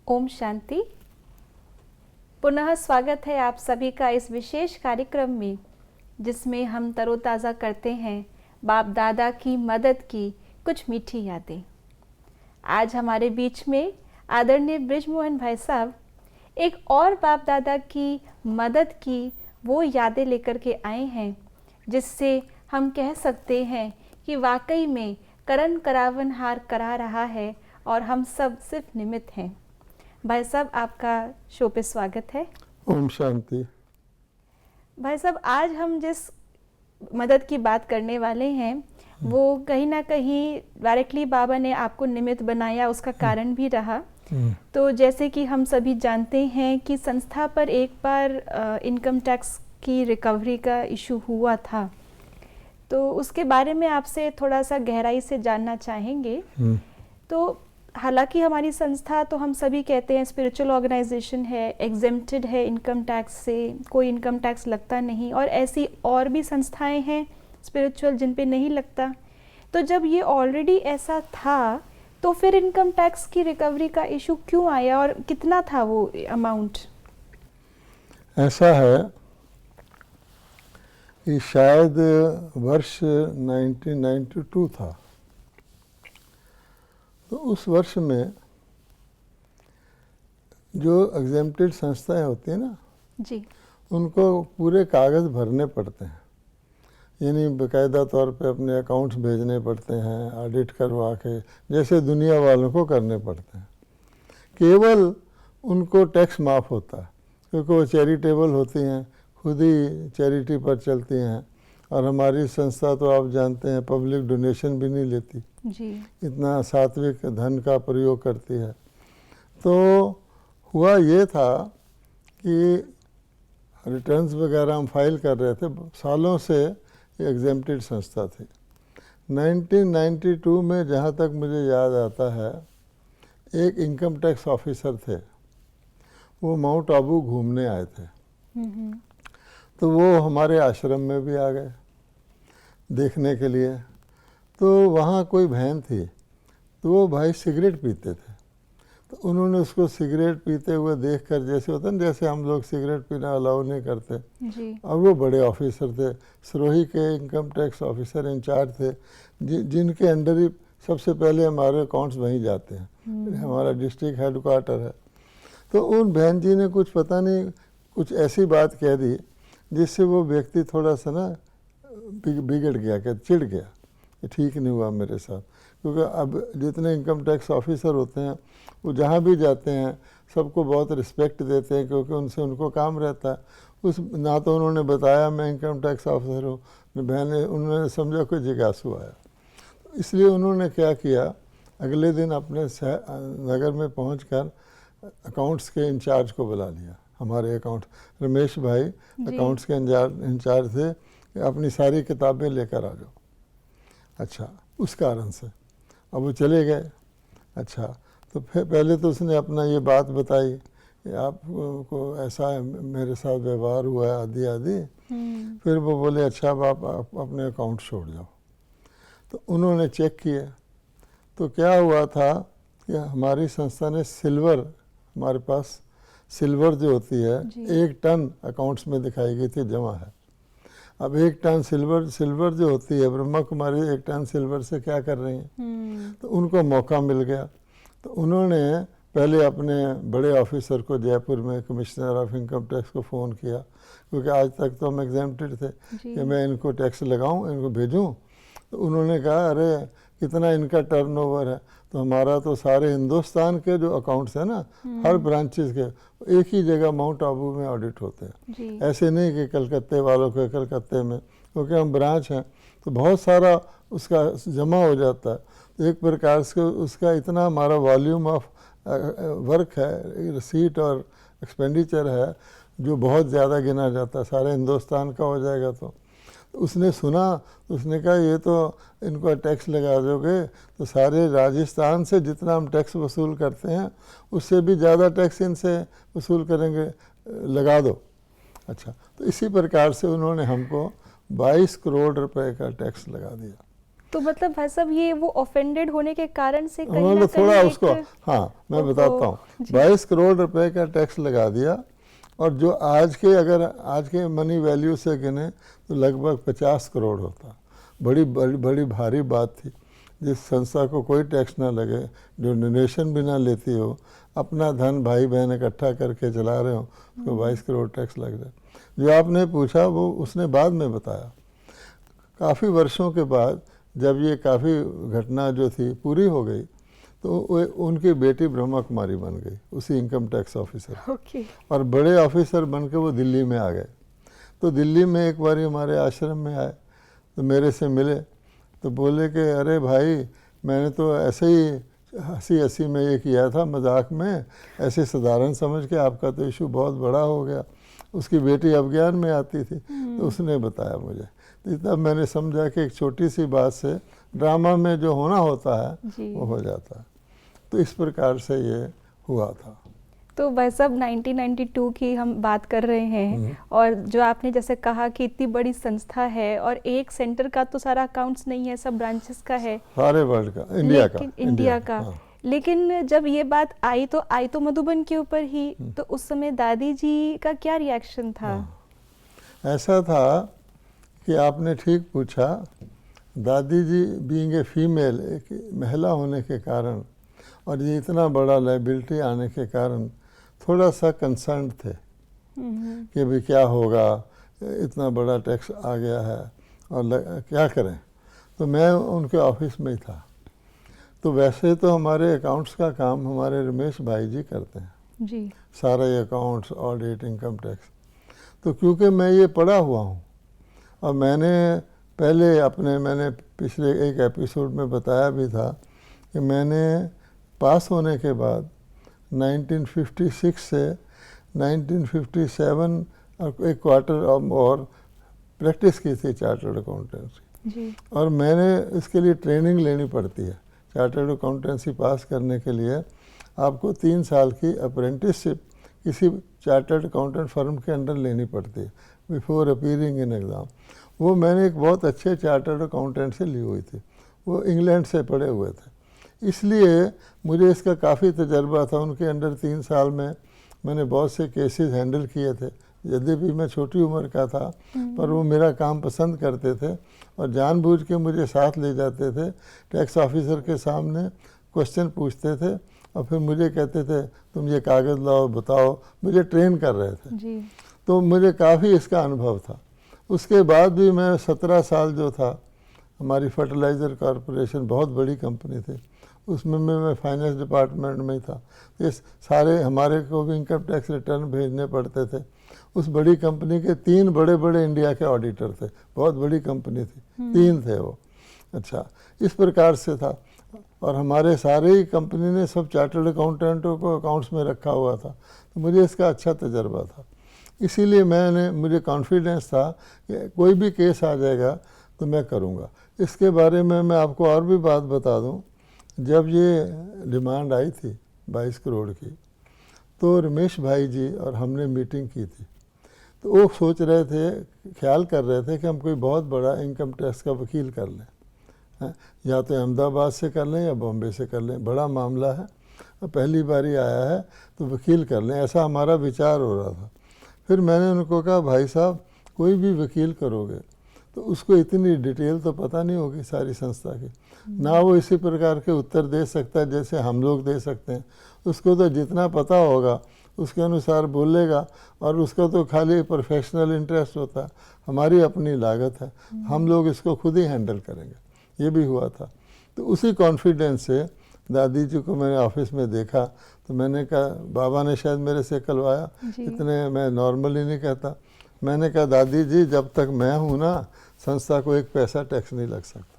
ओम शांति। पुनः स्वागत है आप सभी का इस विशेष कार्यक्रम में, जिसमें हम तरोताज़ा करते हैं बाप दादा की मदद की कुछ मीठी यादें। आज हमारे बीच में आदरणीय बृजमोहन भाई साहब एक और बाप दादा की मदद की वो यादें लेकर के आए हैं, जिससे हम कह सकते हैं कि वाकई में करण करावन हार करा रहा है और हम सब सिर्फ निमित्त हैं। भाई साहब, आपका शो पे स्वागत है। ओम शांति। भाई साहब, आज हम जिस मदद की बात करने वाले हैं वो कहीं ना कहीं डायरेक्टली बाबा ने आपको निमित्त बनाया, उसका कारण भी रहा। तो जैसे कि हम सभी जानते हैं कि संस्था पर एक बार इनकम टैक्स की रिकवरी का इशू हुआ था, तो उसके बारे में आपसे थोड़ा सा गहराई से जानना चाहेंगे। तो हालांकि हमारी संस्था, तो हम सभी कहते हैं स्पिरिचुअल ऑर्गेनाइजेशन है, एग्जेम्प्टेड है इनकम टैक्स से, कोई इनकम टैक्स लगता नहीं, और ऐसी और भी संस्थाएं हैं स्पिरिचुअल जिन पे नहीं लगता। तो जब ये ऑलरेडी ऐसा था, तो फिर इनकम टैक्स की रिकवरी का इशू क्यों आया और कितना था वो अमाउंट? ऐसा है कि शायद वर्ष 1992 था। तो उस वर्ष में जो एग्जेम्प्टेड संस्थाएं होती हैं ना जी, उनको पूरे कागज़ भरने पड़ते हैं, यानी बाकायदा तौर पे अपने अकाउंट्स भेजने पड़ते हैं, ऑडिट करवा के, जैसे दुनिया वालों को करने पड़ते हैं। केवल उनको टैक्स माफ़ होता है क्योंकि वो चैरिटेबल होती हैं, खुद ही चैरिटी पर चलती हैं, और हमारी संस्था तो आप जानते हैं पब्लिक डोनेशन भी नहीं लेती जी, इतना सात्विक धन का प्रयोग करती है। तो हुआ ये था कि रिटर्न्स वगैरह हम फाइल कर रहे थे, सालों से एग्जेम्प्टेड संस्था थी। 1992 में जहाँ तक मुझे याद आता है, एक इनकम टैक्स ऑफिसर थे, वो माउंट आबू घूमने आए थे। तो वो हमारे आश्रम में भी आ गए देखने के लिए। तो वहाँ कोई बहन थी, तो वो भाई सिगरेट पीते थे। तो उन्होंने उसको सिगरेट पीते हुए देखकर, जैसे होता है ना, जैसे हम लोग सिगरेट पीना अलाउ नहीं करते जी, और वो बड़े ऑफिसर थे, सिरोही के इनकम टैक्स ऑफिसर इंचार्ज थे, जिनके अंडर ही सबसे पहले हमारे अकाउंट्स वहीं जाते हैं, हमारा डिस्ट्रिक्ट हेडक्वार्टर है। तो उन बहन जी ने कुछ पता नहीं कुछ ऐसी बात कह दी जिससे वो व्यक्ति थोड़ा सा ना बिगड़ गया, क्या चिढ़ गया, ठीक नहीं हुआ मेरे साथ। क्योंकि अब जितने इनकम टैक्स ऑफिसर होते हैं वो जहाँ भी जाते हैं सबको बहुत रिस्पेक्ट देते हैं, क्योंकि उनसे उनको काम रहता है। उस ना तो उन्होंने बताया मैं इनकम टैक्स ऑफिसर हूँ, उन्होंने समझा कोई जिज्ञासु आया। इसलिए उन्होंने क्या किया, अगले दिन अपने नगर में पहुंचकर अकाउंट्स के इंचार्ज को बुला लिया। हमारे अकाउंट रमेश भाई अकाउंट्स के इंचार्ज थे, अपनी सारी किताबें लेकर आ जाओ। अच्छा, उस कारण से अब वो चले गए। अच्छा, तो फिर पहले तो उसने अपना ये बात बताई कि आपको ऐसा मेरे साथ व्यवहार हुआ है आदि आदि। फिर वो बोले अच्छा अब आप अपने अकाउंट छोड़ जाओ। तो उन्होंने चेक किए, तो क्या हुआ था कि हमारी संस्था ने सिल्वर, हमारे पास सिल्वर जो होती है 1 टन अकाउंट्स में दिखाई गई थी जमा है। अब 1 टन सिल्वर जो होती है, ब्रह्मा कुमारी 1 टन सिल्वर से क्या कर रही हैं? तो उनको मौका मिल गया। तो उन्होंने पहले अपने बड़े ऑफिसर को जयपुर में, कमिश्नर ऑफ इनकम टैक्स को फ़ोन किया, क्योंकि आज तक तो हम एग्जेम्प्टेड थे कि मैं इनको टैक्स लगाऊं, इनको भेजूं। तो उन्होंने कहा अरे कितना इनका टर्नओवर है? तो हमारा तो सारे हिंदुस्तान के जो अकाउंट्स हैं ना, हर ब्रांचेस के एक ही जगह माउंट आबू में ऑडिट होते हैं। ऐसे नहीं कि कलकत्ते वालों के कलकत्ते में, क्योंकि हम ब्रांच हैं तो बहुत सारा उसका जमा हो जाता है। तो एक प्रकार से उसका इतना हमारा वॉल्यूम ऑफ वर्क है, रिसीट और एक्सपेंडिचर है, जो बहुत ज़्यादा गिना जाता है। सारे हिंदुस्तान का हो जाएगा तो उसने सुना, उसने कहा ये तो इनको टैक्स लगा दोगे तो सारे राजस्थान से जितना हम टैक्स वसूल करते हैं उससे भी ज़्यादा टैक्स इनसे वसूल करेंगे, लगा दो। अच्छा, तो इसी प्रकार से उन्होंने हमको 22 करोड़ रुपए का टैक्स लगा दिया। तो मतलब भाई साहब ये वो ऑफेंडेड होने के कारण से कहीं ना उन्होंने कहीं थोड़ा एक- उसको, हाँ मैं ओहो, बताता हूँ, जी। 22 करोड़ रुपए का टैक्स लगा दिया, और जो आज के, अगर आज के मनी वैल्यू से गिने तो लगभग 50 करोड़ होता। बड़ी बड़ी बड़ी भारी बात थी। जिस संस्था को कोई टैक्स ना लगे, जो डोनेशन भी ना लेती हो, अपना धन भाई बहन इकट्ठा करके चला रहे हो, उसको 22 करोड़ टैक्स लग जाए। जो आपने पूछा वो उसने बाद में बताया, काफ़ी वर्षों के बाद जब ये काफ़ी घटना जो थी पूरी हो गई, तो उनकी बेटी ब्रह्मा कुमारी बन गई, उसी इनकम टैक्स ऑफिसर, ओके, और बड़े ऑफिसर बन के वो दिल्ली में आ गए। तो दिल्ली में एक बार हमारे आश्रम में आए, तो मेरे से मिले, तो बोले कि अरे भाई, मैंने तो ऐसे ही हंसी हंसी में ये किया था, मजाक में, ऐसे साधारण समझ के, आपका तो इशू बहुत बड़ा हो गया। उसकी बेटी अज्ञान में आती थी, तो उसने बताया मुझे। तो तब मैंने समझा कि एक छोटी सी बात से ड्रामा में जो होना होता है जी। वो हो जाता है। तो इस प्रकार से ये हुआ था। तो भाई साहब 1992 की हम बात कर रहे हैं, और जो आपने जैसे कहा कि इतनी बड़ी संस्था है और एक सेंटर का तो सारा अकाउंट्स नहीं है, सब ब्रांचेस का है, सारे वर्ल्ड का, इंडिया का, इंडिया का। हाँ। लेकिन जब ये बात आई तो मधुबन के ऊपर ही, तो उस समय दादी जी का क्या रिएक्शन था? ऐसा था कि आपने ठीक पूछा, दादी जी बीइंग ए फीमेल, एक महिला होने के कारण, और ये इतना बड़ा लायबिलिटी आने के कारण थोड़ा सा कंसर्न थे कि भाई क्या होगा, इतना बड़ा टैक्स आ गया है और क्या करें। तो मैं उनके ऑफिस में ही था। तो वैसे तो हमारे अकाउंट्स का काम हमारे रमेश भाई जी करते हैं जी। सारे अकाउंट्स, ऑडिट, इनकम टैक्स। तो क्योंकि मैं ये पढ़ा हुआ हूँ, और मैंने पिछले एक एपिसोड में बताया भी था कि मैंने पास होने के बाद 1956 से 1957 एक क्वार्टर और प्रैक्टिस की थी चार्टर्ड अकाउंटेंसी जी। और मैंने इसके लिए ट्रेनिंग लेनी पड़ती है। चार्टर्ड अकाउंटेंसी पास करने के लिए आपको 3 साल की अप्रेंटिसशिप किसी चार्टर्ड अकाउंटेंट फर्म के अंडर लेनी पड़ती है बिफोर अपीयरिंग इन एग्ज़ाम। वो मैंने एक बहुत अच्छे चार्टर्ड अकाउंटेंट से ली हुई थी, वो इंग्लैंड से पढ़े हुए थे, इसलिए मुझे इसका काफ़ी तजर्बा था। उनके अंडर 3 साल में मैंने बहुत से केसेस हैंडल किए थे, यद्यपि मैं छोटी उम्र का था, पर वो मेरा काम पसंद करते थे और जानबूझ के मुझे साथ ले जाते थे। टैक्स ऑफिसर के सामने क्वेश्चन पूछते थे और फिर मुझे कहते थे तुम ये कागज़ लाओ, बताओ, मुझे ट्रेन कर रहे थे जी। तो मुझे काफ़ी इसका अनुभव था। उसके बाद भी मैं 17 साल जो था, हमारी फर्टिलाइज़र कॉरपोरेशन बहुत बड़ी कंपनी थी, उसमें मैं फाइनेंस डिपार्टमेंट में ही था। ये सारे हमारे को भी इनकम टैक्स रिटर्न भेजने पड़ते थे। उस बड़ी कंपनी के 3 बड़े बड़े इंडिया के ऑडिटर थे, बहुत बड़ी कंपनी थी, 3 थे वो। अच्छा, इस प्रकार से था। और हमारे सारे ही कंपनी ने सब चार्टर्ड अकाउंटेंटों को अकाउंट्स में रखा हुआ था, तो मुझे इसका अच्छा तजर्बा था। इसीलिए मुझे कॉन्फिडेंस था कि कोई भी केस आ जाएगा तो मैं करूँगा। इसके बारे में मैं आपको और भी बात बता दूँ। जब ये डिमांड आई थी 22 करोड़ की, तो रमेश भाई जी और हमने मीटिंग की थी। तो वो सोच रहे थे, ख्याल कर रहे थे कि हम कोई बहुत बड़ा इनकम टैक्स का वकील कर लें, या तो अहमदाबाद से कर लें या बॉम्बे से कर लें, बड़ा मामला है, पहली बारी आया है तो वकील कर लें, ऐसा हमारा विचार हो रहा था। फिर मैंने उनको कहा भाई साहब, कोई भी वकील करोगे तो उसको इतनी डिटेल तो पता नहीं होगी सारी संस्था की, ना वो इसी प्रकार के उत्तर दे सकता है जैसे हम लोग दे सकते हैं। उसको तो जितना पता होगा उसके अनुसार बोलेगा, और उसका तो खाली प्रोफेशनल इंटरेस्ट होता है, हमारी अपनी लागत है, हम लोग इसको खुद ही हैंडल करेंगे। ये भी हुआ था। तो उसी कॉन्फिडेंस से दादी जी को मैंने ऑफिस में देखा, तो मैंने कहा, बाबा ने शायद मेरे से कहलवाया, इतने मैं नॉर्मली नहीं कहता, मैंने कहा दादी जी जब तक मैं हूँ ना, संस्था को 1 पैसा टैक्स नहीं लग सकता।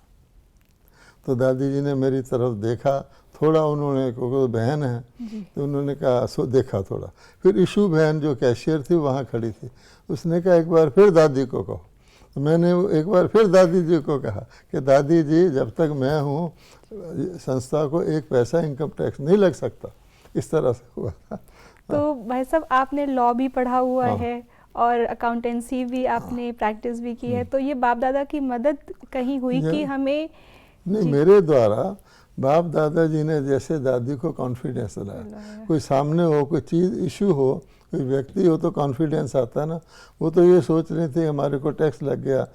तो दादी जी ने मेरी तरफ देखा थोड़ा, उन्होंने, क्योंकि बहन है, तो उन्होंने कहा सो देखा थोड़ा। फिर इशू बहन जो कैशियर थी वहाँ खड़ी थी, उसने कहा एक बार फिर दादी को कहो। तो मैंने एक बार फिर दादी जी को कहा कि दादी जी जब तक मैं हूँ संस्था को 1 पैसा इनकम टैक्स नहीं लग सकता। इस तरह से हुआ। तो भाई साहब आपने लॉ भी पढ़ा हुआ है और अकाउंटेंसी भी आपने प्रैक्टिस भी की है, तो ये बाप दादा की मदद कहीं हुई कि हमें नहीं, मेरे द्वारा बाप दादाजी ने जैसे दादी को कॉन्फिडेंस दिलाया, कोई सामने हो, कोई चीज़ इशू हो, कोई व्यक्ति हो तो कॉन्फिडेंस आता है ना। वो तो ये सोच रहे थे हमारे को टैक्स लग गया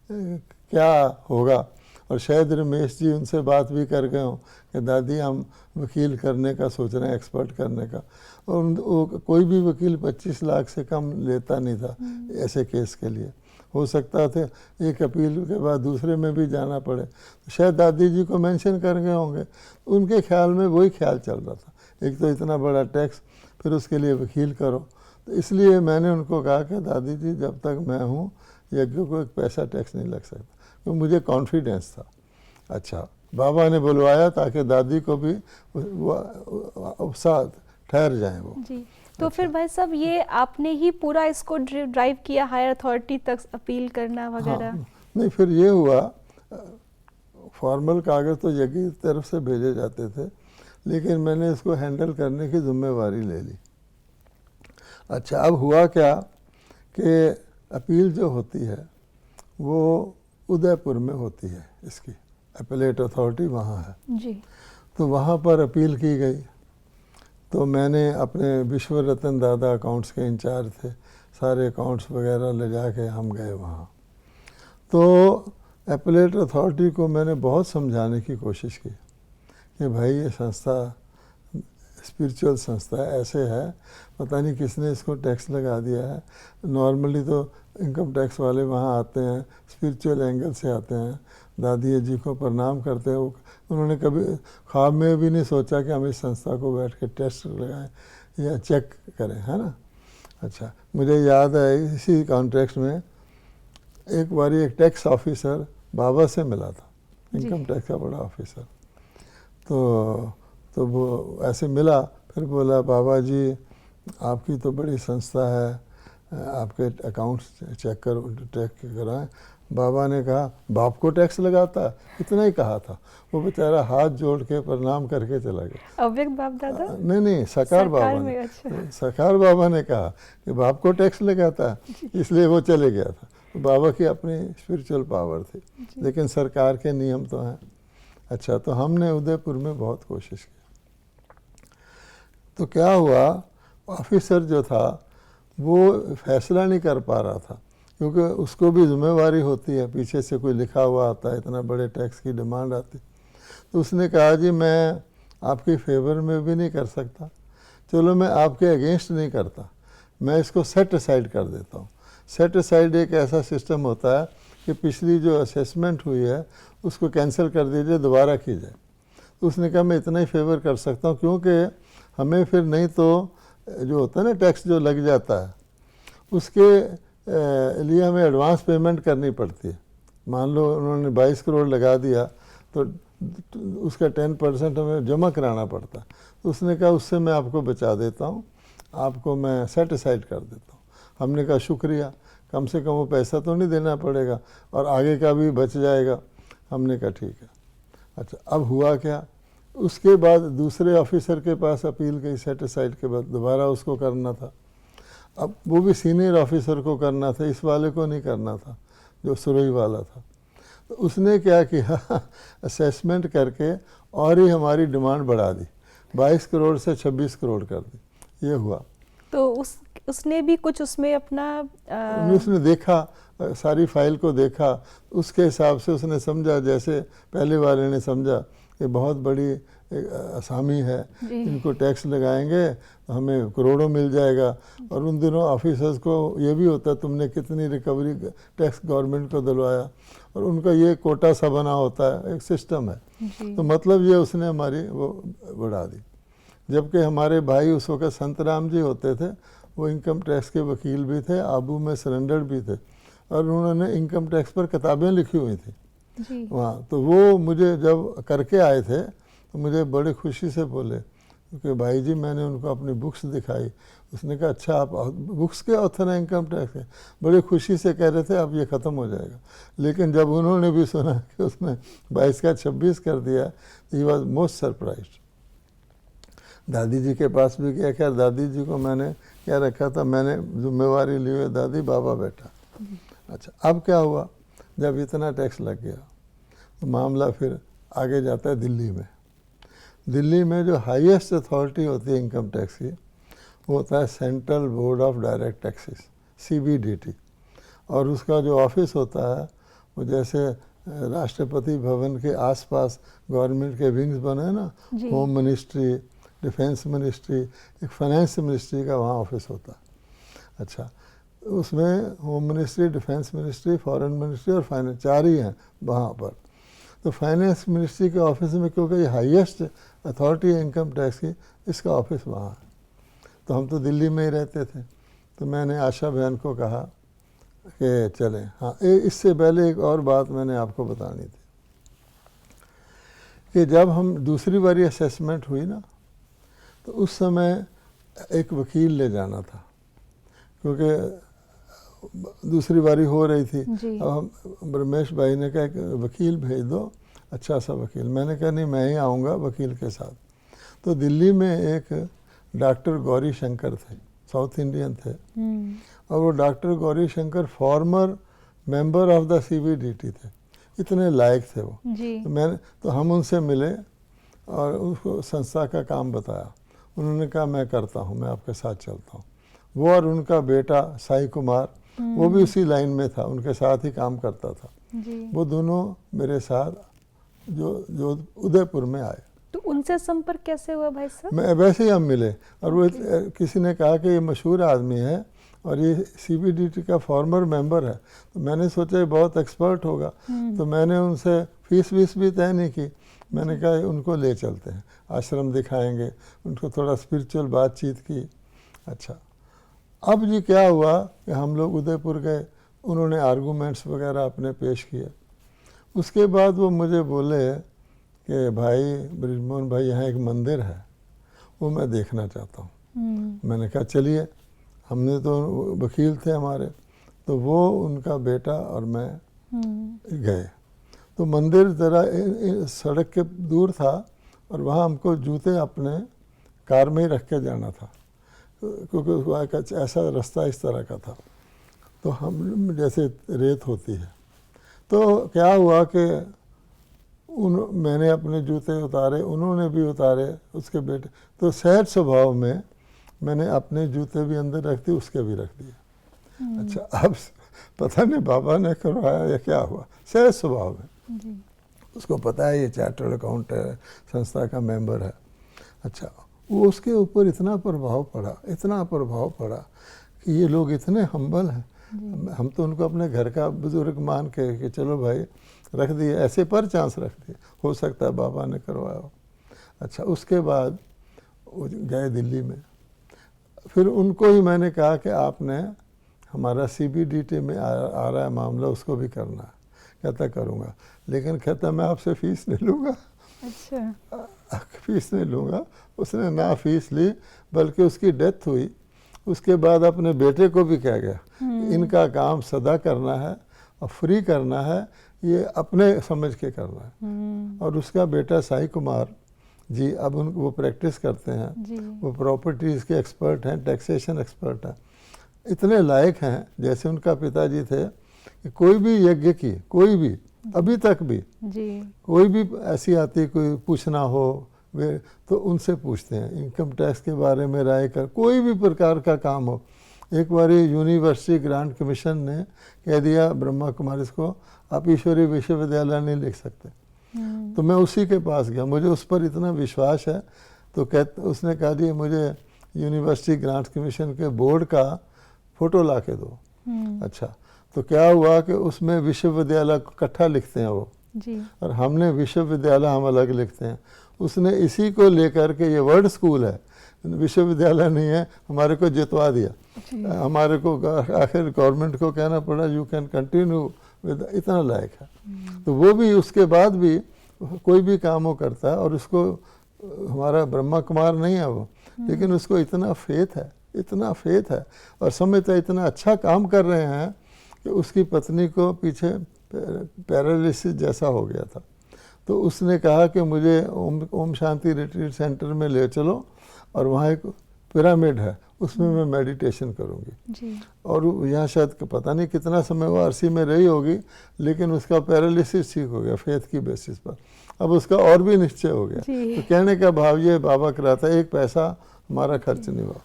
क्या होगा, और शायद रमेश जी उनसे बात भी कर गए हों कि दादी हम वकील करने का सोच रहे हैं, एक्सपर्ट करने का। और कोई भी वकील 25 लाख से कम लेता नहीं था ऐसे केस के लिए। हो सकता था एक अपील के बाद दूसरे में भी जाना पड़े, तो शायद दादी जी को मेंशन कर गए होंगे। उनके ख्याल में वही ख्याल चल रहा था, एक तो इतना बड़ा टैक्स, फिर उसके लिए वकील करो। तो इसलिए मैंने उनको कहा कि दादी जी जब तक मैं हूँ यज्ञ को एक पैसा टैक्स नहीं लग सकता, क्योंकि मुझे कॉन्फिडेंस था। अच्छा, बाबा ने बुलवाया ताकि दादी को भी उत्साह ठहर जाए वो जी। तो फिर भाई साहब ये आपने ही पूरा इसको ड्राइव किया हायर अथॉरिटी तक अपील करना वगैरह? हाँ, नहीं, फिर ये हुआ, फॉर्मल कागज़ तो यज्ञ की तरफ से भेजे जाते थे, लेकिन मैंने इसको हैंडल करने की जिम्मेवारी ले ली। अच्छा, अब हुआ क्या कि अपील जो होती है वो उदयपुर में होती है, इसकी अपीलेट अथॉरिटी वहाँ है जी। तो वहाँ पर अपील की गई। तो मैंने अपने विश्व रतन दादा अकाउंट्स के इंचार्ज थे, सारे अकाउंट्स वगैरह ले जा के हम गए वहाँ। तो अपीलेट अथॉरिटी को मैंने बहुत समझाने की कोशिश की कि भाई ये संस्था स्पिरिचुअल संस्था है, ऐसे है, पता नहीं किसने इसको टैक्स लगा दिया है। नॉर्मली तो इनकम टैक्स वाले वहाँ आते हैं, स्पिरिचुअल एंगल से आते हैं, दादी जी को प्रणाम करते हैं। उन्होंने कभी ख्वाब में भी नहीं सोचा कि हम इस संस्था को बैठ के टेस्ट लगाएं या चेक करें, है ना। अच्छा, मुझे याद है इसी कॉन्टेक्स्ट में एक बारी एक टैक्स ऑफिसर बाबा से मिला था, इनकम टैक्स का बड़ा ऑफिसर। तो वो ऐसे मिला, फिर बोला बाबा जी आपकी तो बड़ी संस्था है, आपके अकाउंट्स चेक करो, टैक्स कराएं। बाबा ने कहा बाप को टैक्स लगाता है, इतना ही कहा था। वो बेचारा हाथ जोड़ के प्रणाम करके चला गया। अव्यक्त बाप दादा? नहीं, सकार बाबा ने। अच्छा। सकार बाबा ने कहा कि बाप को टैक्स लगाता है, इसलिए वो चले गया था। तो बाबा की अपनी स्पिरिचुअल पावर थी, लेकिन सरकार के नियम तो हैं। अच्छा, तो हमने उदयपुर में बहुत कोशिश की। तो क्या हुआ, ऑफिसर जो था वो फैसला नहीं कर पा रहा था, क्योंकि उसको भी जिम्मेवारी होती है, पीछे से कोई लिखा हुआ आता है, इतना बड़े टैक्स की डिमांड आती। तो उसने कहा जी मैं आपके फेवर में भी नहीं कर सकता, चलो मैं आपके अगेंस्ट नहीं करता, मैं इसको सेट असाइड कर देता हूँ। सेट असाइड एक ऐसा सिस्टम होता है कि पिछली जो असेसमेंट हुई है उसको कैंसिल कर दीजिए, दोबारा की जाए। तो उसने कहा मैं इतना ही फेवर कर सकता हूँ, क्योंकि हमें फिर नहीं तो जो होता है ना टैक्स जो लग जाता है उसके लिए हमें एडवांस पेमेंट करनी पड़ती है। मान लो उन्होंने 22 करोड़ लगा दिया तो उसका 10% हमें जमा कराना पड़ता है। तो उसने कहा उससे मैं आपको बचा देता हूँ, आपको मैं सेट असाइड कर देता हूँ। हमने कहा शुक्रिया, कम से कम वो पैसा तो नहीं देना पड़ेगा और आगे का भी बच जाएगा। हमने कहा ठीक है। अच्छा, अब हुआ क्या, उसके बाद दूसरे ऑफिसर के पास अपील गई, सेट असाइड के बाद दोबारा उसको करना था। अब वो भी सीनियर ऑफिसर को करना था, इस वाले को नहीं करना था जो सुरई वाला था। तो उसने क्या किया, असेसमेंट करके और ही हमारी डिमांड बढ़ा दी, 22 करोड़ से 26 करोड़ कर दी। ये हुआ। तो उसने भी कुछ उसमें अपना उसने देखा, सारी फाइल को देखा, उसके हिसाब से उसने समझा, जैसे पहले वाले ने समझा कि बहुत बड़ी असामी है, इनको टैक्स लगाएंगे तो हमें करोड़ों मिल जाएगा। और उन दिनों ऑफिसर्स को ये भी होता तुमने कितनी रिकवरी टैक्स गवर्नमेंट को दिलवाया, और उनका ये कोटा सा बना होता है, एक सिस्टम है। तो मतलब ये उसने हमारी वो बढ़ा दी। जबकि हमारे भाई उस वक्त संतराम जी होते थे, वो इनकम टैक्स के वकील भी थे, आबू में सरेंडर भी थे, और उन्होंने इनकम टैक्स पर किताबें लिखी हुई थी वहाँ। तो वो मुझे जब करके आए थे तो मुझे बड़ी खुशी से बोले, क्योंकि भाई जी मैंने उनको अपनी बुक्स दिखाई। उसने कहा अच्छा आप बुक्स के ऑथर हैं इनकम टैक्स के? बड़ी खुशी से कह रहे थे अब ये ख़त्म हो जाएगा। लेकिन जब उन्होंने भी सुना कि उसने 22 का 26 कर दिया, ही वॉज मोस्ट सरप्राइज्ड। दादी जी के पास भी गया, खैर दादी जी को मैंने क्या रखा था, मैंने जिम्मेवारी ली हुई, दादी बाबा बैठा। अच्छा, अब क्या हुआ, जब इतना टैक्स लग गया तो मामला फिर आगे जाता है दिल्ली में। दिल्ली में जो हाईएस्ट अथॉरिटी होती है इनकम टैक्स की वो होता है central board of direct taxes, CBDT। और उसका जो ऑफिस होता है वो जैसे राष्ट्रपति भवन के आसपास गवर्नमेंट के विंग्स बने हैं ना, होम मिनिस्ट्री, डिफेंस मिनिस्ट्री, एक फाइनेंस मिनिस्ट्री का वहाँ ऑफिस होता है। अच्छा, उसमें home ministry, defence ministry, foreign ministry और फाइनेंस, 4 ही हैं वहाँ पर। तो फाइनेंस मिनिस्ट्री के ऑफिस में, क्योंकि ये हाईएस्ट अथॉरिटी है इनकम टैक्स की, इसका ऑफिस वहाँ है। तो हम तो दिल्ली में ही रहते थे, तो मैंने आशा बहन को कहा कि चलें। हाँ, इससे पहले एक और बात मैंने आपको बतानी थी कि जब हम दूसरी बारी असेसमेंट हुई ना, तो उस समय एक वकील ले जाना था, क्योंकि दूसरी बारी हो रही थी। अब हम रमेश भाई ने कहा कि वकील भेज दो, अच्छा सा वकील। मैंने कहा नहीं, मैं ही आऊँगा वकील के साथ। तो दिल्ली में एक डॉक्टर गौरी शंकर थे, साउथ इंडियन थे, और वो doctor Gauri Shankar farmer member of the CBDT थे, इतने लायक थे वो। तो हम उनसे मिले और उसको संस्था का काम बताया। उन्होंने कहा मैं करता हूँ, मैं आपके साथ चलता हूँ। वो और उनका बेटा साई कुमार, वो भी उसी लाइन में था, उनके साथ ही काम करता था। वो दोनों मेरे साथ जो उदयपुर में आए। तो उनसे संपर्क कैसे हुआ भाई साहब? मैं वैसे ही हम मिले, और वो किसी ने कहा कि ये मशहूर आदमी है और ये CBDT का फॉर्मर मेंबर है। तो मैंने सोचा ये बहुत एक्सपर्ट होगा, तो मैंने उनसे फीस वीस भी तय नहीं की। मैंने कहा उनको ले चलते हैं, आश्रम दिखाएंगे, उनको थोड़ा स्पिरिचुअल बातचीत की। अच्छा, अब जी क्या हुआ कि हम लोग उदयपुर गए, उन्होंने आर्गूमेंट्स वगैरह अपने पेश किए। उसके बाद वो मुझे बोले कि भाई ब्रिजमोहन भाई, यहाँ एक मंदिर है, वो मैं देखना चाहता हूँ। मैंने कहा चलिए। हमने तो वकील थे हमारे, तो वो उनका बेटा और मैं गए। तो मंदिर ज़रा सड़क के दूर था, और वहाँ हमको जूते अपने कार में ही रख के जाना था, क्योंकि वहाँ का ऐसा रास्ता इस तरह का था। तो हम जैसे रेत होती है, तो क्या हुआ कि मैंने अपने जूते उतारे, उन्होंने भी उतारे, उसके बेटे। तो सहज स्वभाव में मैंने अपने जूते भी अंदर रख दिए, उसके भी रख दिए। अच्छा, अब पता नहीं बाबा ने करवाया या क्या हुआ, सहज स्वभाव में। उसको पता है ये चार्टर्ड अकाउंट है, संस्था का मेंबर है। अच्छा, वो उसके ऊपर इतना प्रभाव पड़ा कि ये लोग इतने हम्बल हैं। हम तो उनको अपने घर का बुजुर्ग मान के कि चलो भाई रख दिए, ऐसे पर चांस रख दिए, हो सकता है बाबा ने करवाया हो। अच्छा, उसके बाद वो गए दिल्ली में। फिर उनको ही मैंने कहा कि आपने हमारा CBDT में आ रहा है मामला, उसको भी करना है। कहता करूँगा, लेकिन कहता मैं आपसे फीस नहीं लूँगा। अच्छा, फीस नहीं लूँगा। उसने ना फीस ली, बल्कि उसकी डेथ हुई उसके बाद अपने बेटे को भी कह गया इनका काम सदा करना है और फ्री करना है, ये अपने समझ के करना है। और उसका बेटा साई कुमार जी, अब उनको वो प्रैक्टिस करते हैं, वो प्रॉपर्टीज़ के एक्सपर्ट हैं, टैक्सेशन एक्सपर्ट हैं, इतने लायक हैं। जैसे उनका पिताजी थे कि कोई भी यज्ञ की, कोई भी अभी तक भी कोई भी ऐसी आती, कोई पूछना हो वे तो उनसे पूछते हैं, इनकम टैक्स के बारे में राय कर, कोई भी प्रकार का काम हो। एक बार यूनिवर्सिटी ग्रांट कमीशन ने कह दिया ब्रह्मा कुमारीज को, आप ईश्वरीय विश्वविद्यालय नहीं लिख सकते। तो मैं उसी के पास गया, मुझे उस पर इतना विश्वास है। तो उसने कहा जी मुझे यूनिवर्सिटी ग्रांट कमीशन के बोर्ड का फ़ोटो ला के दो। अच्छा, तो क्या हुआ कि उसमें विश्वविद्यालय इकट्ठा लिखते हैं वो जी, और हमने विश्वविद्यालय हम अलग लिखते हैं। उसने इसी को लेकर के, ये वर्ड स्कूल है, विश्वविद्यालय नहीं है, हमारे को जितवा दिया। हमारे को आखिर गवर्नमेंट को कहना पड़ा यू कैन कंटिन्यू विद, इतना लायक है। तो वो भी उसके बाद भी कोई भी काम वो करता है, और उसको हमारा ब्रह्मा कुमार नहीं है वो, लेकिन उसको इतना फेथ है, इतना फेथ है, और समझता है इतना अच्छा काम कर रहे हैं कि उसकी पत्नी को पीछे पैरालिसिस जैसा हो गया था। तो उसने कहा कि मुझे ओम शांति रिट्रीट सेंटर में ले चलो, और वहाँ एक पिरामिड है, उसमें मैं मेडिटेशन करूँगी। और यहाँ शायद पता नहीं कितना समय वो आरसी में रही होगी, लेकिन उसका पैरालिसिस ठीक हो गया फेथ की बेसिस पर। अब उसका और भी निश्चय हो गया। जी। तो कहने का भाव ये बाबा कराता है, एक पैसा हमारा खर्च नहीं हुआ।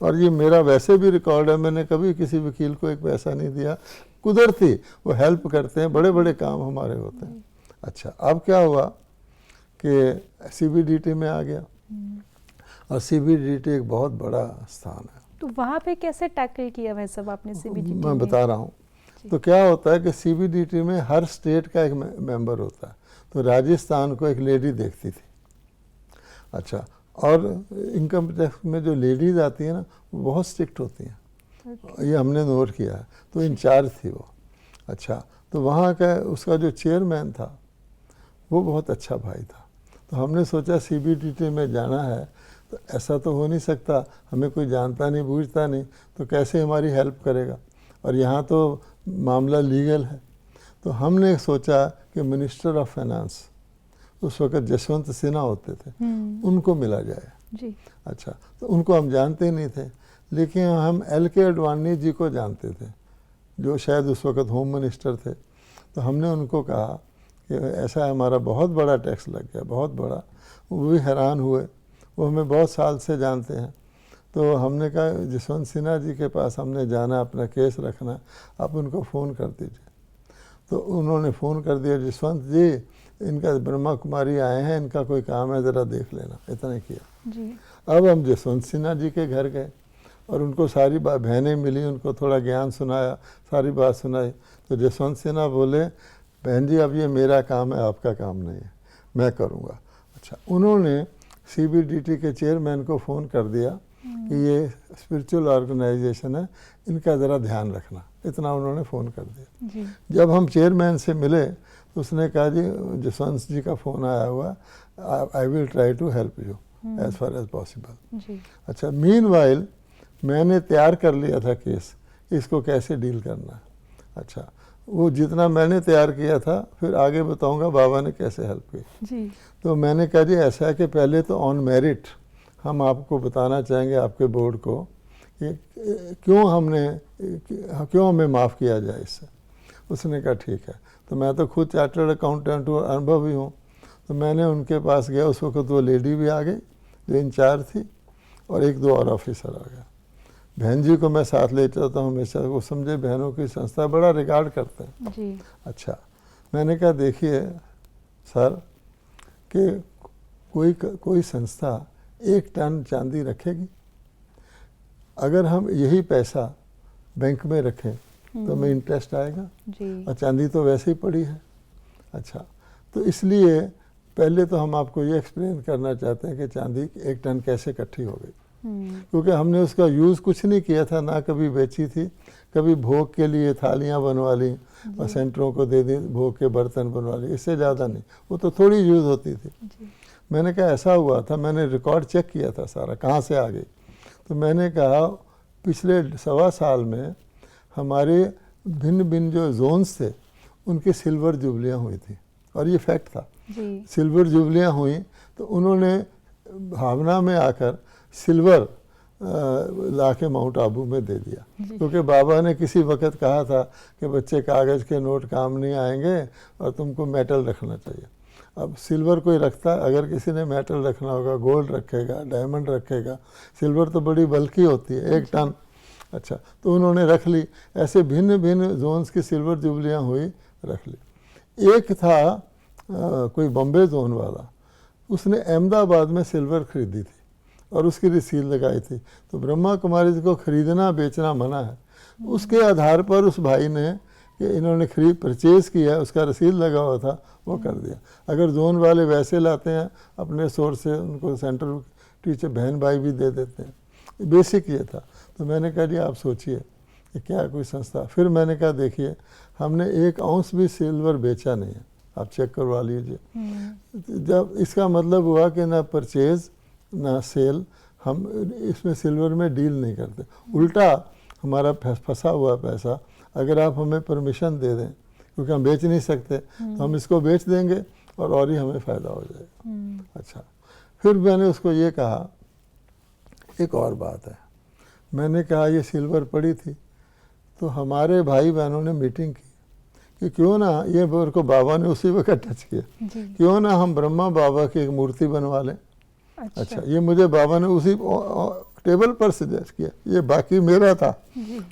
और ये मेरा वैसे भी रिकॉर्ड है, मैंने कभी किसी वकील को एक पैसा नहीं दिया, कुदरती वो हेल्प करते हैं, बड़े बड़े काम हमारे होते हैं। अच्छा, अब क्या हुआ कि सीबीडीटी में आ गया, और सीबीडीटी एक बहुत बड़ा स्थान है। तो वहाँ पे कैसे टैकल किया भाई साहब आपने सीबीडीटी मैं में? बता रहा हूँ। तो क्या होता है कि सीबीडीटी में हर स्टेट का एक मेंबर होता है। तो राजस्थान को एक लेडी देखती थी। अच्छा, और इनकम टैक्स में जो लेडीज आती है ना, वो बहुत स्ट्रिक्ट होती हैं। ये हमने नोट किया है। तो इंचार्ज थी वो। अच्छा, तो वहाँ का उसका जो चेयरमैन था वो बहुत अच्छा भाई था। तो हमने सोचा सीबीडीटी में जाना है, तो ऐसा तो हो नहीं सकता, हमें कोई जानता नहीं बूझता नहीं, तो कैसे हमारी हेल्प करेगा, और यहाँ तो मामला लीगल है। तो हमने सोचा कि मिनिस्टर ऑफ फाइनेंस उस वक्त जसवंत सिन्हा होते थे, उनको मिला जाए। जी। अच्छा, तो उनको हम जानते नहीं थे, लेकिन हम एल.के. अडवाणी जी को जानते थे, जो शायद उस वक्त होम मिनिस्टर थे। तो हमने उनको कहा कि ऐसा हमारा बहुत बड़ा टैक्स लग गया, बहुत बड़ा। वो भी हैरान हुए, वो हमें बहुत साल से जानते हैं। तो हमने कहा जसवंत सिन्हा जी के पास हमने जाना, अपना केस रखना, आप उनको फ़ोन कर दीजिए। तो उन्होंने फ़ोन कर दिया, जसवंत जी इनका ब्रह्मा कुमारी आए हैं, इनका कोई काम है, ज़रा देख लेना। इतना किया जी। अब हम जसवंत सिन्हा जी के घर गए और उनको सारी बात, बहनें मिली, उनको थोड़ा ज्ञान सुनाया, सारी बात सुनाई। तो जसवंत सिन्हा बोले, बहन जी अब ये मेरा काम है, आपका काम नहीं है, मैं करूँगा। अच्छा, उन्होंने सीबीडीटी के चेयरमैन को फ़ोन कर दिया कि ये स्पिरिचुअल ऑर्गेनाइजेशन है, इनका ज़रा ध्यान रखना। इतना उन्होंने फ़ोन कर दिया। जी। जब हम चेयरमैन से मिले तो उसने कहा, जी जसवंत जी का फ़ोन आया हुआ, I will try to help you as far as possible. जी। अच्छा, मीनवाइल मैंने तैयार कर लिया था केस, इसको कैसे डील करना है। अच्छा, वो जितना मैंने तैयार किया था, फिर आगे बताऊंगा बाबा ने कैसे हेल्प की। जी। तो मैंने कहा जी ऐसा है कि पहले तो ऑन मेरिट हम आपको बताना चाहेंगे, आपके बोर्ड को, कि क्यों हमें माफ़ किया जाए इससे। उसने कहा ठीक है। तो मैं तो खुद चार्टर्ड अकाउंटेंट हूँ, अनुभवी हूँ। तो मैंने उनके पास गया, उस वक्त वो लेडी भी आ गई जो इंचार्ज थी, और एक दो और ऑफिसर आ गया। बहन जी को मैं साथ ले जाता हूँ हमेशा, वो समझे बहनों की संस्था बड़ा रिगार्ड करते हैं। जी। अच्छा, मैंने कहा देखिए सर कि कोई संस्था 1 टन चांदी रखेगी? अगर हम यही पैसा बैंक में रखें तो हमें इंटरेस्ट आएगा, जी। और चांदी तो वैसे ही पड़ी है। अच्छा, तो इसलिए पहले तो हम आपको ये एक्सप्लेन करना चाहते हैं कि चांदी 1 टन कैसे इकट्ठी हो गई। क्योंकि हमने उसका यूज़ कुछ नहीं किया था, ना कभी बेची थी, कभी भोग के लिए थालियाँ बनवा ली और सेंटरों को दे दी, भोग के बर्तन बनवा लिए, इससे ज़्यादा नहीं, वो तो थोड़ी यूज़ होती थी। मैंने कहा ऐसा हुआ था, मैंने रिकॉर्ड चेक किया था सारा, कहाँ से आ गई। तो मैंने कहा पिछले 1.25 साल में हमारे भिन्न भिन्न जो जोन्स थे उनकी सिल्वर जुबलियाँ हुई थी, और ये फैक्ट था। सिल्वर जुबलियाँ हुई तो उन्होंने भावना में आकर सिल्वर ला के माउंट आबू में दे दिया, क्योंकि बाबा ने किसी वक्त कहा था कि बच्चे कागज़ के नोट काम नहीं आएंगे और तुमको मेटल रखना चाहिए। अब सिल्वर कोई रखता, अगर किसी ने मेटल रखना होगा, गोल्ड रखेगा, डायमंड रखेगा, सिल्वर तो बड़ी बल्कि होती है, 1 टन। अच्छा, तो उन्होंने रख ली। ऐसे भिन्न भिन्न जोन्स की सिल्वर जुबलियाँ हुई, रख ली। एक था कोई बॉम्बे जोन वाला, उसने अहमदाबाद में सिल्वर खरीदी थी और उसकी रसीद लगाई थी। तो ब्रह्मा कुमारी जी को ख़रीदना बेचना मना है। उसके आधार पर उस भाई ने कि इन्होंने परचेज़ किया, उसका रसीद लगा हुआ था, वो कर दिया। अगर जोन वाले वैसे लाते हैं अपने सोर्स से, उनको सेंटर टीचर बहन भाई भी दे देते हैं। बेसिक ये था। तो मैंने कहा जी आप सोचिए कि क्या कोई संस्था। फिर मैंने कहा देखिए हमने 1 आउंस भी सिल्वर बेचा नहीं है, आप चेक करवा लीजिए। जब इसका मतलब हुआ कि ना परचेज़ ना सेल, हम इसमें सिल्वर में डील नहीं करते। उल्टा हमारा फंसा हुआ पैसा अगर आप हमें परमिशन दे दें, क्योंकि हम बेच नहीं सकते, तो हम इसको बेच देंगे और ही हमें फ़ायदा हो जाएगा। अच्छा, फिर मैंने उसको ये कहा, एक और बात है, मैंने कहा ये सिल्वर पड़ी थी तो हमारे भाई बहनों ने मीटिंग की कि क्यों ना, ये मेरे को बाबा ने उसी वक्त टच किया, क्यों ना हम ब्रह्मा बाबा की एक मूर्ति बनवा लें। अच्छा, ये मुझे बाबा ने उसी टेबल पर सजेस्ट किया, ये बाकी मेरा था।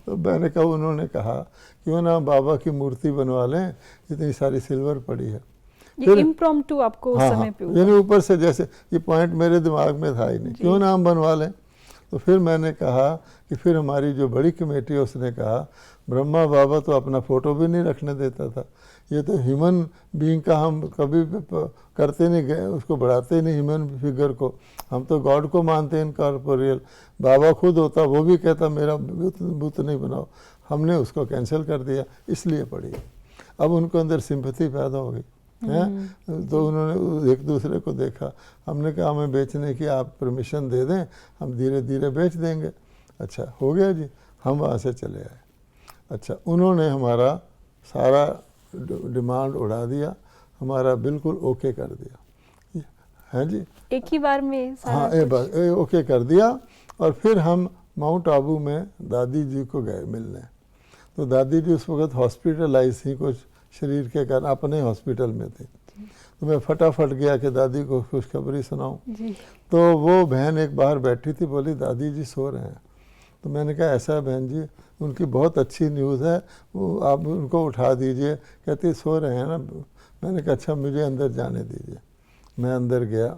तो मैंने कहा, उन्होंने कहा क्यों ना बाबा की मूर्ति बनवा लें, इतनी सारी सिल्वर पड़ी है। ये इम्प्रॉम्प्टू आपको उस समय पे यानी ऊपर से, जैसे ये पॉइंट मेरे दिमाग में था ही नहीं, क्यों ना हम बनवा लें। तो फिर मैंने कहा कि फिर हमारी जो बड़ी कमेटी है उसने कहा, ब्रह्मा बाबा तो अपना फ़ोटो भी नहीं रखने देता था, ये तो ह्यूमन बीइंग का हम कभी करते नहीं गए, उसको बढ़ाते नहीं ह्यूमन फिगर को, हम तो गॉड को मानते हैं इनकॉर्पोरियल। बाबा खुद होता वो भी कहता मेरा बुत नहीं बनाओ, हमने उसको कैंसिल कर दिया, इसलिए पड़ी। अब उनको अंदर सिंपैथी पैदा हो गई हैं, तो उन्होंने एक दूसरे को देखा, हमने कहा हमें बेचने की आप परमिशन दे दें, हम धीरे धीरे बेच देंगे। अच्छा, हो गया जी, हम वहाँ से चले आए। अच्छा, उन्होंने हमारा सारा डिमांड उड़ा दिया, हमारा बिल्कुल ओके कर दिया, हैं जी, एक ही बार में सारा हाँ, एक बार ओके कर दिया। और फिर हम माउंट आबू में दादी जी को गए मिलने। तो दादी जी उस वक्त हॉस्पिटलाइज थी, कुछ शरीर के कारण अपने हॉस्पिटल में थी। तो मैं फटाफट गया कि दादी को खुशखबरी सुनाऊं। तो वो बहन एक बाहर बैठी थी, बोली दादी जी सो रहे हैं। तो मैंने कहा ऐसा है बहन जी, उनकी बहुत अच्छी न्यूज़ है, वो आप उनको उठा दीजिए। कहती सो रहे हैं ना। मैंने कहा अच्छा, मुझे अंदर जाने दीजिए। मैं अंदर गया,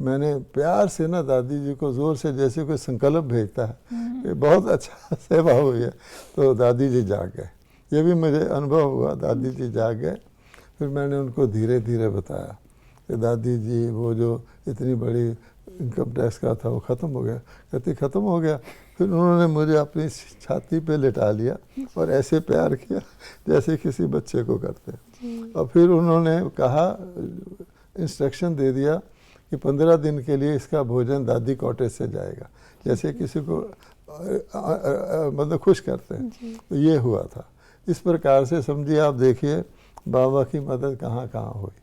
मैंने प्यार से ना दादी जी को ज़ोर से, जैसे कोई संकल्प भेजता है, ये बहुत अच्छा सेवा हुई है। तो दादी जी जाग गए, ये भी मुझे अनुभव हुआ, दादी जी जाग गए। फिर मैंने उनको धीरे धीरे बताया कि दादी जी वो जो इतनी बड़ी इनकम टैक्स का था वो ख़त्म हो गया। कहती ख़त्म हो गया। फिर उन्होंने मुझे अपनी छाती पे लिटा लिया और ऐसे प्यार किया जैसे किसी बच्चे को करते हैं। और फिर उन्होंने कहा, इंस्ट्रक्शन दे दिया कि 15 दिन के लिए इसका भोजन दादी कॉटेज से जाएगा, जैसे किसी को मतलब खुश करते हैं। तो ये हुआ था। इस प्रकार से समझिए आप, देखिए बाबा की मदद कहाँ कहाँ हुई।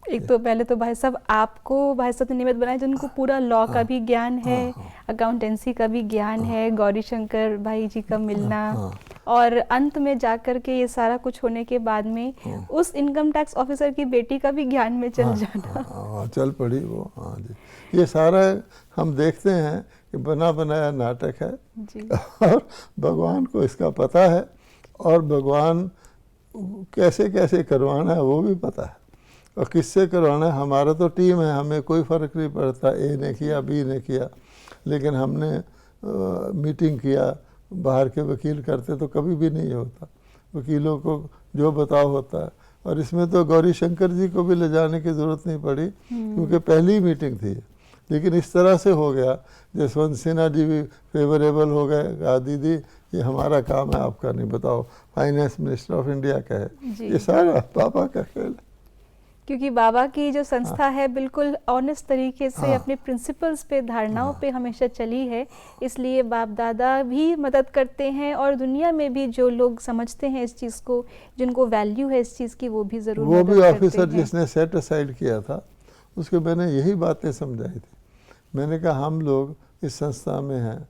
एक तो पहले तो भाई साहब आपको भाई साहब ने निमित्त बनाया जिनको पूरा लॉ का भी ज्ञान है, अकाउंटेंसी का भी ज्ञान है, गौरी शंकर भाई जी का मिलना, और अंत में जाकर के ये सारा कुछ होने के बाद में उस इनकम टैक्स ऑफिसर की बेटी का भी ज्ञान में चल जाना। चल पड़ी वो। हाँ जी, ये सारा हम देखते हैं कि बना बनाया नाटक है जी। और भगवान को इसका पता है, और भगवान कैसे कैसे करवाना है वो भी पता है, और किससे करवाना है। हमारा तो टीम है, हमें कोई फ़र्क नहीं पड़ता ए ने किया बी ने किया, लेकिन हमने मीटिंग किया, बाहर के वकील करते तो कभी भी नहीं होता, वकीलों को जो बताओ होता है। और इसमें तो गौरी शंकर जी को भी ले जाने की ज़रूरत नहीं पड़ी, क्योंकि पहली मीटिंग थी। लेकिन इस तरह से हो गया, जसवंत सिन्हा जी भी फेवरेबल हो गए, कहा दीदी ये हमारा काम है, आपका नहीं, बताओ फाइनेंस मिनिस्टर ऑफ इंडिया का है। ये सारा पापा का खेल है, क्योंकि बाबा की जो संस्था है बिल्कुल ऑनेस्ट तरीके से अपने प्रिंसिपल्स पे, धारणाओं पे हमेशा चली है, इसलिए बाप दादा भी मदद करते हैं, और दुनिया में भी जो लोग समझते हैं इस चीज़ को, जिनको वैल्यू है इस चीज़ की, वो भी ज़रूर वो भी ऑफिसर जिसने सेट असाइड किया था उसके मैंने यही बातें समझाई थी। मैंने कहा हम लोग इस संस्था में हैं,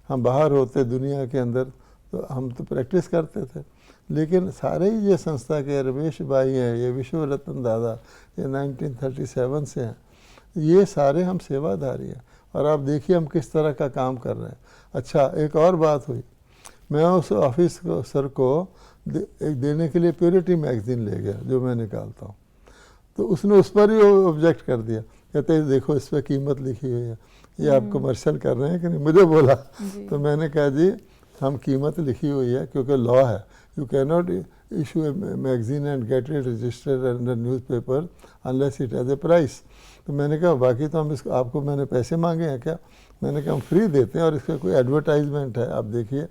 हम बाहर होते दुनिया के अंदर तो हम तो प्रैक्टिस करते थे, लेकिन सारे ही ये संस्था के रमेश भाई हैं, ये विश्व रत्न दादा, ये 1937 से हैं, ये सारे हम सेवाधारी हैं। और आप देखिए हम किस तरह का काम कर रहे हैं। अच्छा, एक और बात हुई, मैं उस ऑफिस को सर को एक देने के लिए प्योरिटी मैगजीन ले गया जो मैं निकालता हूँ, तो उसने उस पर ही ऑब्जेक्ट कर दिया, कहते हैं देखो इस पर कीमत लिखी हुई है, ये आप कमर्शियल कर रहे हैं कि नहीं। मुझे बोला, तो मैंने कहा जी हम कीमत लिखी हुई है क्योंकि लॉ है, you can not issue a magazine and get it registered under newspaper unless it has a price. तो मैंने कहा बाकी तो हम इसको, आपको मैंने पैसे मांगे हैं क्या? मैंने कहा हम फ्री देते हैं और इसका कोई एडवर्टाइजमेंट है, आप देखिए,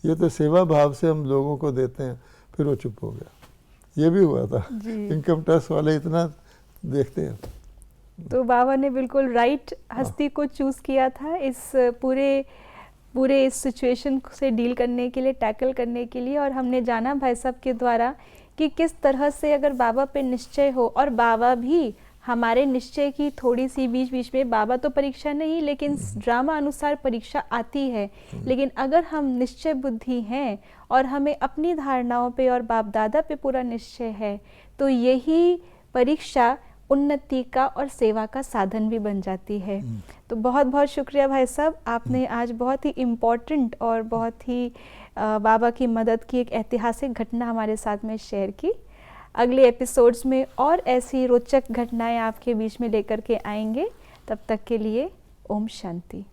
ये तो सेवा भाव से हम लोगों को देते हैं। फिर वो चुप हो गया। ये भी हुआ था, इनकम टैक्स वाले इतना देखते हैं। तो बाबा ने बिल्कुल राइट हस्ती को चूज़ किया था इस पूरे इस सिचुएशन से डील करने के लिए, टैकल करने के लिए। और हमने जाना भाई साहब के द्वारा कि किस तरह से अगर बाबा पे निश्चय हो, और बाबा भी हमारे निश्चय की थोड़ी सी बीच बीच में, बाबा तो परीक्षा नहीं लेकिन ड्रामा अनुसार परीक्षा आती है, लेकिन अगर हम निश्चय बुद्धि हैं और हमें अपनी धारणाओं पे और बाप दादा पे पूरा निश्चय है, तो यही परीक्षा उन्नति का और सेवा का साधन भी बन जाती है। तो बहुत बहुत शुक्रिया भाई साहब, आपने आज बहुत ही इम्पोर्टेंट और बहुत ही बाबा की मदद की एक ऐतिहासिक घटना हमारे साथ में शेयर की। अगले एपिसोड्स में और ऐसी रोचक घटनाएं आपके बीच में लेकर के आएंगे। तब तक के लिए ओम शांति।